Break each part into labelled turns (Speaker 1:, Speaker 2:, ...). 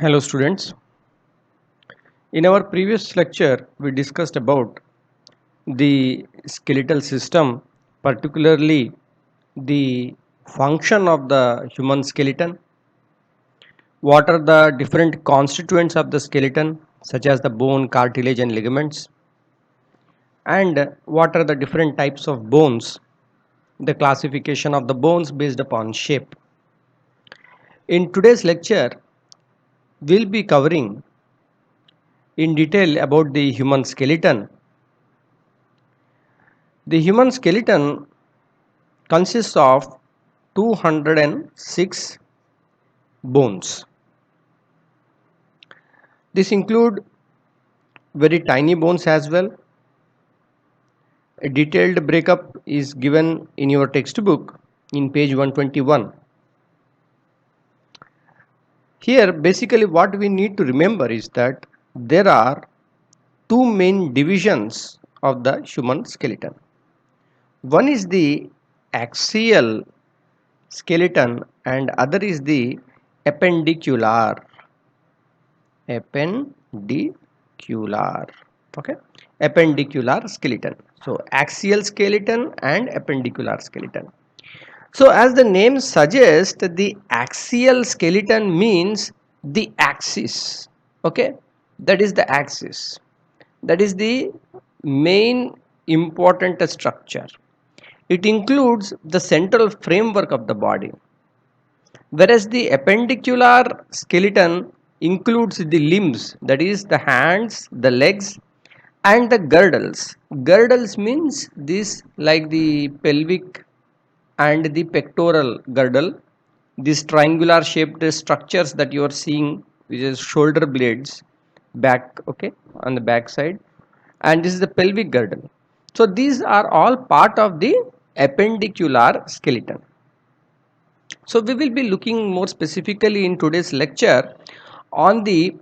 Speaker 1: Hello students. In our previous lecture we discussed about the skeletal system, particularly the function of the human skeleton, what are the different constituents of the skeleton such as the bone, cartilage and ligaments, and what are the different types of bones, the classification of the bones based upon shape. In today's lecture we'll be covering in detail about the human skeleton. The human skeleton consists of 206 bones. This include very tiny bones as well. A detailed breakup is given in your textbook in page 121. Here basically what we need to remember is that there are two main divisions of the human skeleton. One is the axial skeleton and other is the appendicular. Appendicular. Okay, appendicular skeleton. So axial skeleton and appendicular skeleton. So as the name suggests, the axial skeleton means the axis. Okay, that is the axis, that is the main important structure. It includes the central framework of the body, whereas the appendicular skeleton includes the limbs, that is the hands, the legs and the girdles. Girdles means this, like the pelvic and the pectoral girdle, these triangular shaped structures that you are seeing, which is shoulder blades back, okay, on the back side, and this is the pelvic girdle. So these are all part of the appendicular skeleton. So we will be looking more specifically in today's lecture on the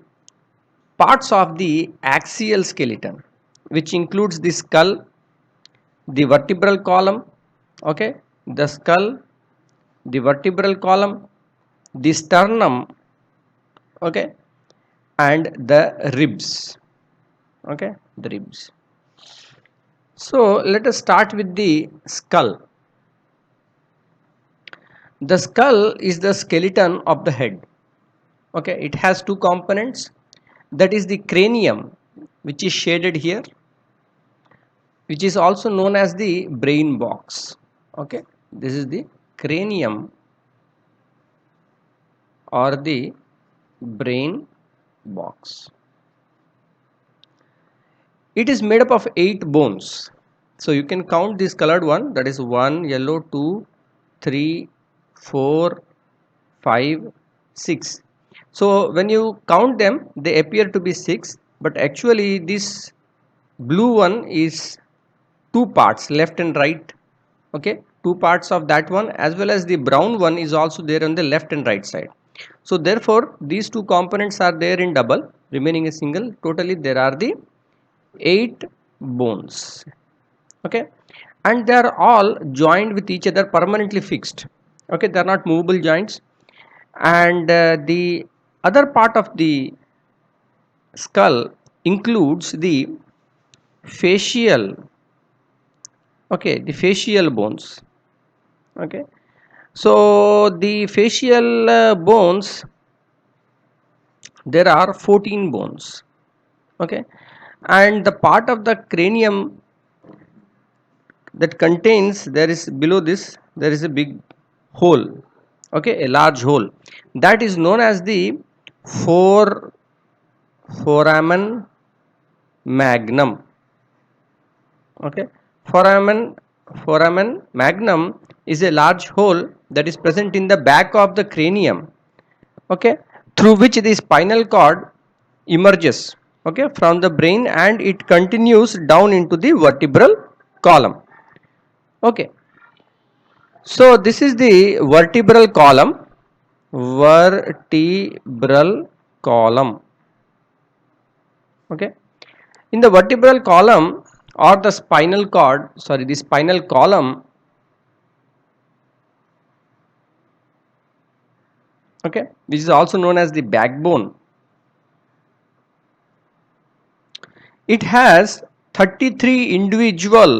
Speaker 1: parts of the axial skeleton, which includes the skull, the vertebral column, okay, the skull, the vertebral column, the sternum, okay, and the ribs, okay, the ribs. So let us start with the skull. The skull is the skeleton of the head. Okay, it has two components, that is the cranium, which is shaded here, which is also known as the brain box. Okay, this is the cranium or the brain box. It is made up of 8 bones. So you can count this colored one, that is 1 yellow, 2, 3, 4, 5, 6. So when you count them they appear to be 6, but actually this blue one is two parts, left and right. Okay, two parts of that one, as well as the brown one is also there on the left and right side. So therefore these two components are there in double, remaining a single. Totally there are the 8 bones. Okay, and they are all joined with each other, permanently fixed. Okay, they are not movable joints. And the other part of the skull includes the facial, okay, the facial bones. Okay, so the facial bones, there are 14 bones. Okay, and the part of the cranium that contains, there is below this, there is a big hole, okay, a large hole, that is known as the fore foramen magnum. Okay, foramen foramen magnum is a large hole that is present in the back of the cranium, okay, through which the spinal cord emerges, okay, from the brain, and it continues down into the vertebral column. Okay, so this is the vertebral column. Vertebral column. Okay, in the vertebral column or the spinal cord, sorry, the spinal column, okay, which is also known as the backbone. it has 33 individual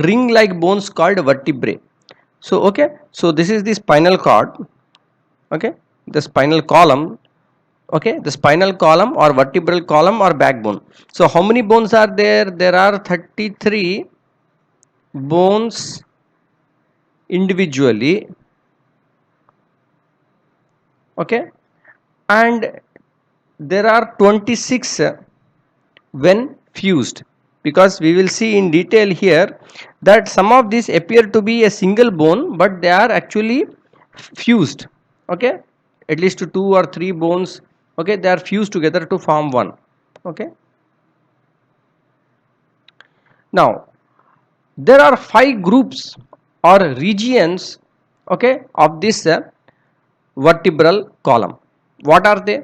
Speaker 1: ring like bones called vertebrae. So okay, so this is the spinal cord, okay, the spinal column, okay, the spinal column or vertebral column or backbone. So how many bones are there? There are 33 bones individually, okay, and there are 26 when fused, because we will see in detail here that some of these appear to be a single bone but they are actually fused, okay, at least 2 or 3 bones, okay, they are fused together to form one, okay. Now there are 5 groups or regions, okay, of this vertebral column. What are they?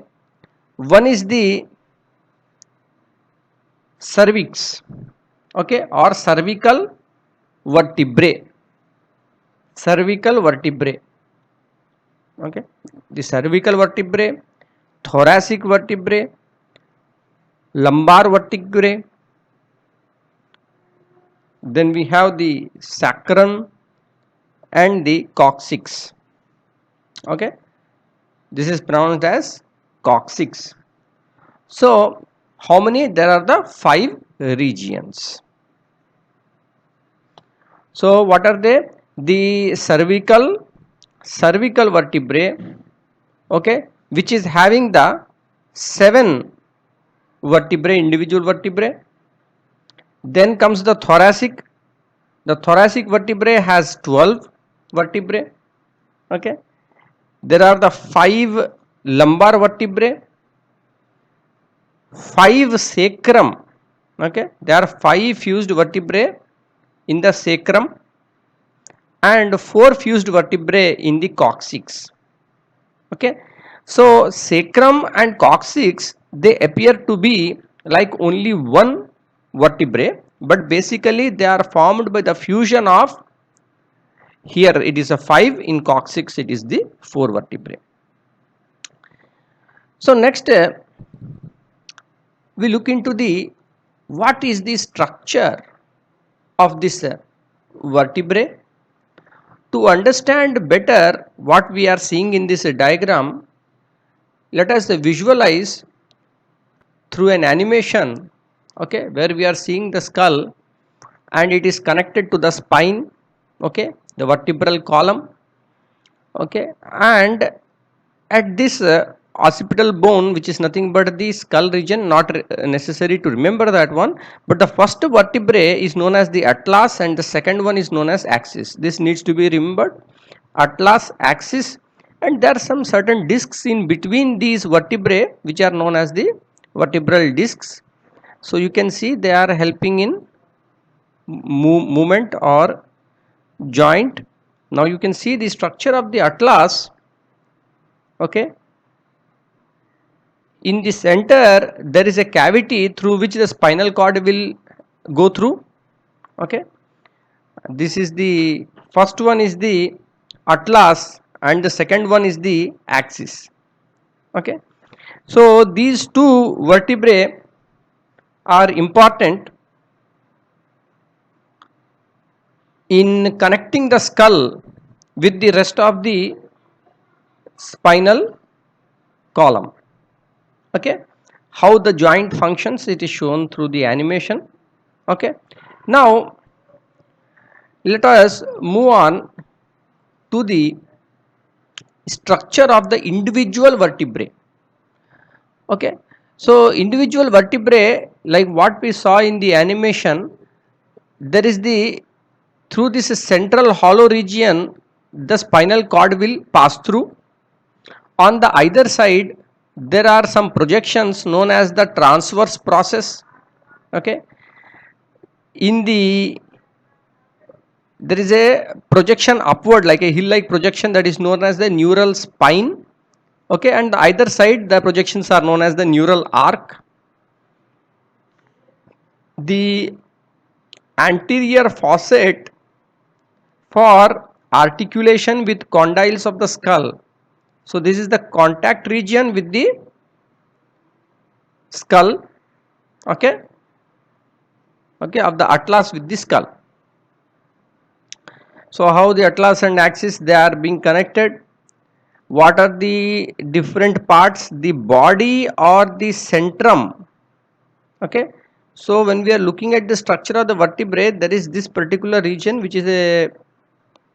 Speaker 1: One is the cervix, okay, or vertebrae cervical vertebrae, okay, the cervical vertebrae, thoracic vertebrae, lumbar vertebrae, then we have the sacrum and the coccyx, okay, this is pronounced as coccyx. So how many? There are the 5 regions. So what are they? The cervical vertebrae, okay, which is having the 7 vertebrae, individual vertebrae. Then comes the thoracic. The thoracic vertebrae has 12 vertebrae, okay. There are the 5 lumbar vertebrae, 5 sacrum, okay, there are 5 fused vertebrae in the sacrum and 4 fused vertebrae in the coccyx, okay. So sacrum and coccyx, they appear to be like only one vertebrae, but basically they are formed by the fusion of, here it is a 5, in coccyx it is the 4 vertebrae. So next we look into the what is the structure of this vertebrae. To understand better what we are seeing in this diagram, let us visualize through an animation, okay, where we are seeing the skull and it is connected to the spine, okay, the vertebral column, okay, and at this occipital bone, which is nothing but the skull region, not necessary to remember that one, but the first vertebrae is known as the atlas and the second one is known as axis. This needs to be remembered, atlas, axis, and there are some certain discs in between these vertebrae which are known as the vertebral discs. So you can see they are helping in movement or joint. Now you can see the structure of the atlas, okay. In the center there is a cavity through which the spinal cord will go through, okay. This is the first one is the atlas and the second one is the axis, okay. So these two vertebrae are important in connecting the skull with the rest of the spinal column, okay. How the joint functions, it is shown through the animation, okay. Now let us move on to the structure of the individual vertebrae, okay. So individual vertebrae, like what we saw in the animation, there is the, through this central hollow region the spinal cord will pass through. On the either side there are some projections known as the transverse process, okay. In the, there is a projection upward like a hill like projection that is known as the neural spine, okay, and either side the projections are known as the neural arc. The anterior facet for articulation with condyles of the skull, so this is the contact region with the skull, okay. okay, of the atlas with the skull. So how the atlas and axis they are being connected? What are the different parts? The body or the centrum? Okay. So when we are looking at the structure of the vertebrae, there is this particular region which is a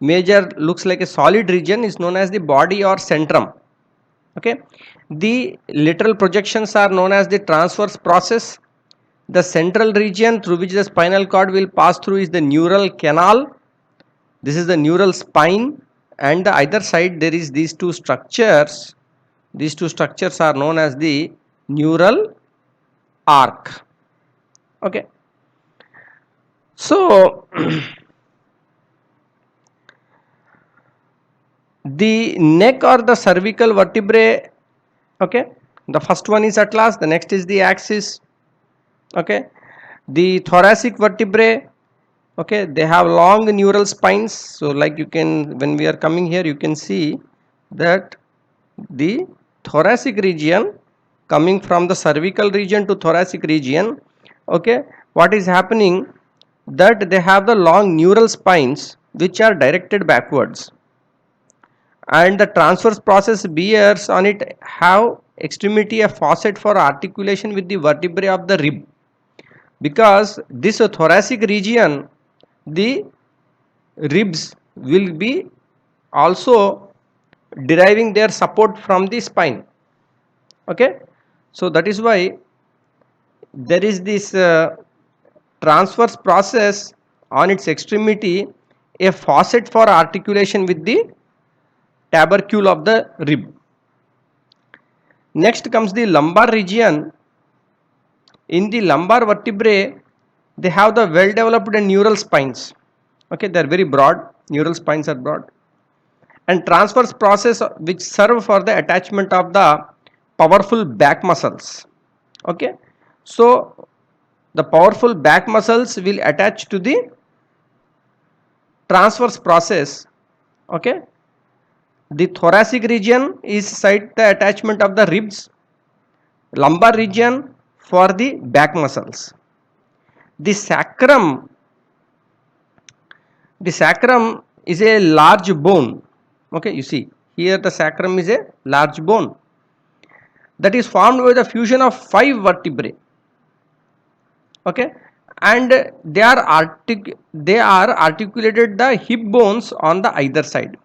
Speaker 1: major, looks like a solid region, is known as the body or centrum. Okay. The lateral projections are known as the transverse process. The central region through which the spinal cord will pass through is the neural canal. This is the neural spine, and the either side there is these two structures. These two structures are known as the neural arc. Okay. So the neck or the cervical vertebrae, okay, the first one is atlas, the next is the axis. Okay, the thoracic vertebrae, okay, they have long neural spines. So like you can, when we are coming here, you can see that the thoracic region, coming from the cervical region to thoracic region, okay, what is happening, that they have the long neural spines which are directed backwards, and the transverse process bears on it have extremity a faucet for articulation with the vertebrae of the rib, because this thoracic region, the ribs will be also deriving their support from the spine. Okay, so that is why there is this transverse process on its extremity, a faucet for articulation with the tubercle of the rib. Next comes the lumbar region. In the lumbar vertebrae, they have the well developed neural spines. Okay, they are very broad, neural spines are broad, and transverse process which serve for the attachment of the powerful back muscles. Okay, so the powerful back muscles will attach to the transverse process. Okay, the thoracic region is site the attachment of the ribs, lumbar region for the back muscles. The sacrum, the sacrum is a large bone. Okay, you see here the sacrum is a large bone that is formed by the fusion of 5 vertebrae. Okay, and they are articulated the hip bones on the either side.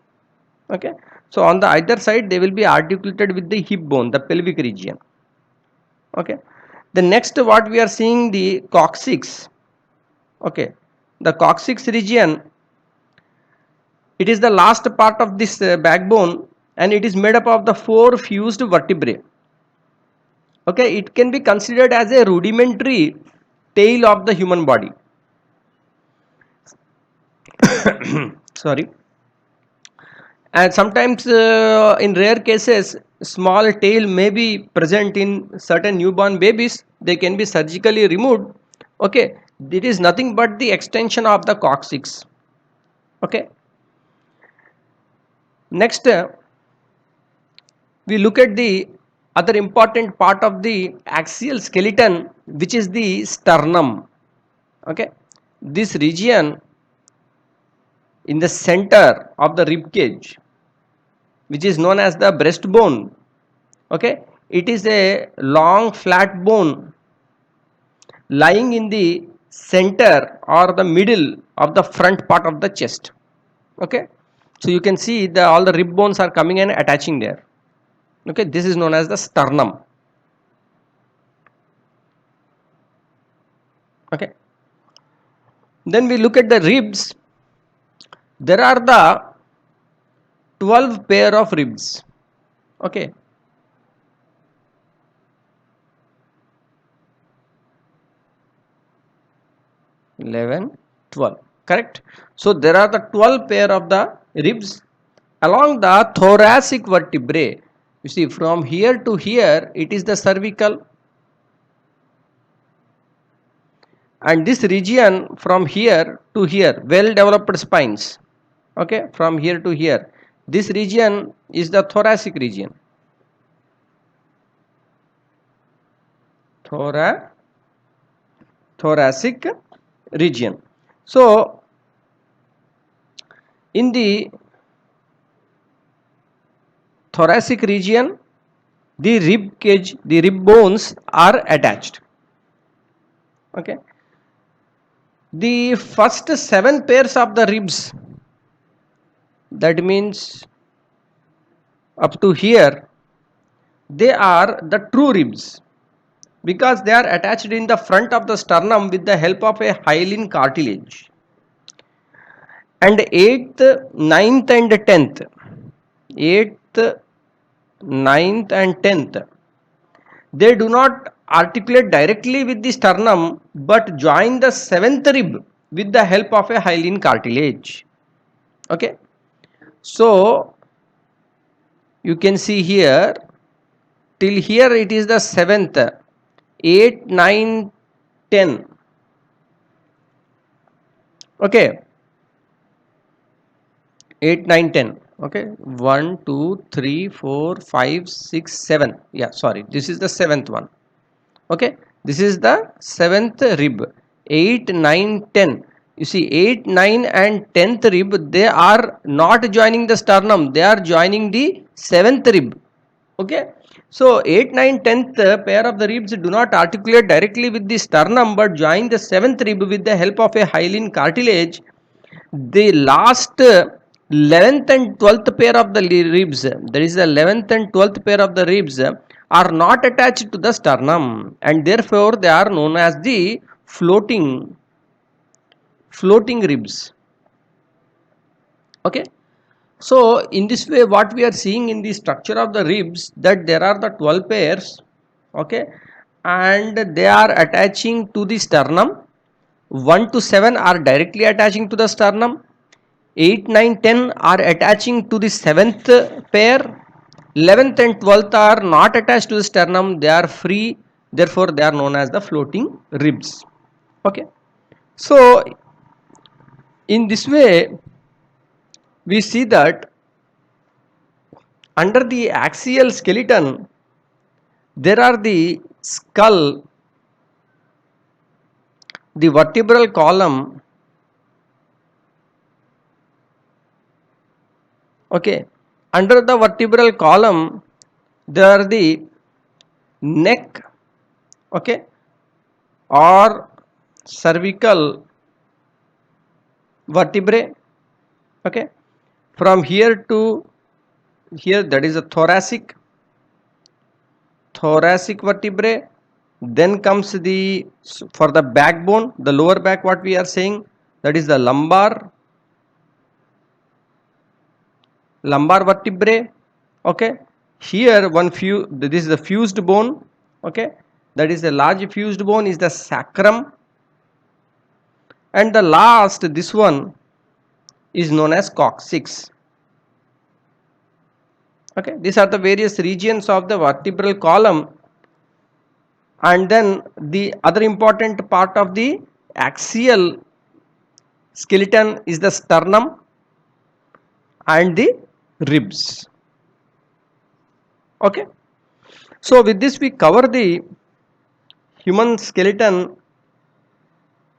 Speaker 1: Okay, so on the either side they will be articulated with the hip bone, the pelvic region. Okay, the next what we are seeing, the coccyx. Okay, the coccyx region, it is the last part of this backbone, and it is made up of the 4 fused vertebrae. Okay, it can be considered as a rudimentary tail of the human body. Sorry. And sometimes in rare cases small tail may be present in certain newborn babies, they can be surgically removed. Okay, it is nothing but the extension of the coccyx. Okay, next we look at the other important part of the axial skeleton, which is the sternum. Okay, this region in the center of the rib cage, which is known as the breastbone. Okay, it is a long flat bone lying in the center or the middle of the front part of the chest. Okay, so you can see the all the rib bones are coming and attaching there. Okay, this is known as the sternum. Okay, then we look at the ribs. There are the 12 pair of ribs. Okay, 11, 12, correct. So there are the 12 pair of the ribs along the thoracic vertebrae. You see, from here to here it is the cervical, and this region from here to here, well developed spines. Okay, from here to here, this region is the thoracic region. Thoracic region. So in the thoracic region, the rib cage, the rib bones are attached. Okay. The first 7 pairs of the ribs, that means up to here, they are the true ribs because they are attached in the front of the sternum with the help of a hyaline cartilage. And 8th, 9th and 10th, 8th, 9th and 10th, they do not articulate directly with the sternum but join the 7th rib with the help of a hyaline cartilage. Okay, so you can see here, till here it is the 7th, 8, 9, 10. Okay, 8, 9, 10. Okay, 1, 2, 3, 4, 5, 6, 7. Yeah, sorry, this is the 7th one. Okay, this is the 7th rib. 8, 9, 10. You see, 8, 9 and 10th rib, they are not joining the sternum, they are joining the 7th rib. Okay, so 8, 9, 10th pair of the ribs do not articulate directly with the sternum but join the 7th rib with the help of a hyaline cartilage. The last 11th and 12th pair of the ribs, that is the 11th and 12th pair of the ribs, are not attached to the sternum and therefore they are known as the floating ribs. Okay, so in this way what we are seeing in the structure of the ribs, that there are the 12 pairs. Okay, and they are attaching to the sternum. 1 to 7 are directly attaching to the sternum. 8, 9, 10 are attaching to the 7th pair. 11th and 12th are not attached to the sternum, they are free, therefore they are known as the floating ribs. Okay, so in this way we see that under the axial skeleton there are the skull, the vertebral column. Okay, under the vertebral column there are the neck, okay, or cervical vertebrae. Okay, from here to here, that is a thoracic vertebrae. Then comes the, for the backbone, the lower back, what we are saying, that is the lumbar vertebrae. Okay, here this is the fused bone. Okay, that is the large fused bone is the sacrum, and the last, this one is known as coccyx. Okay, these are the various regions of the vertebral column. And then the other important part of the axial skeleton is the sternum and the ribs. Okay, so with this we cover the human skeleton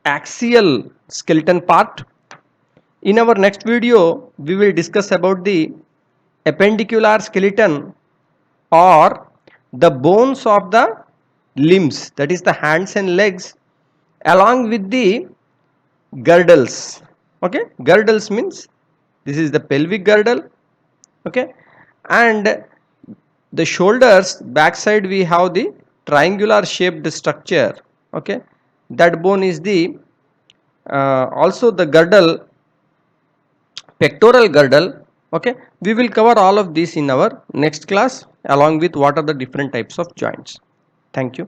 Speaker 1: axial skeleton part. In our next video we will discuss about the appendicular skeleton, or the bones of the limbs, that is the hands and legs, along with the girdles. Okay, girdles means this is the pelvic girdle. Okay, and the shoulders backside we have the triangular shaped structure. Okay, that bone is the also the girdle, pectoral girdle. Okay, we will cover all of this in our next class along with what are the different types of joints. Thank you.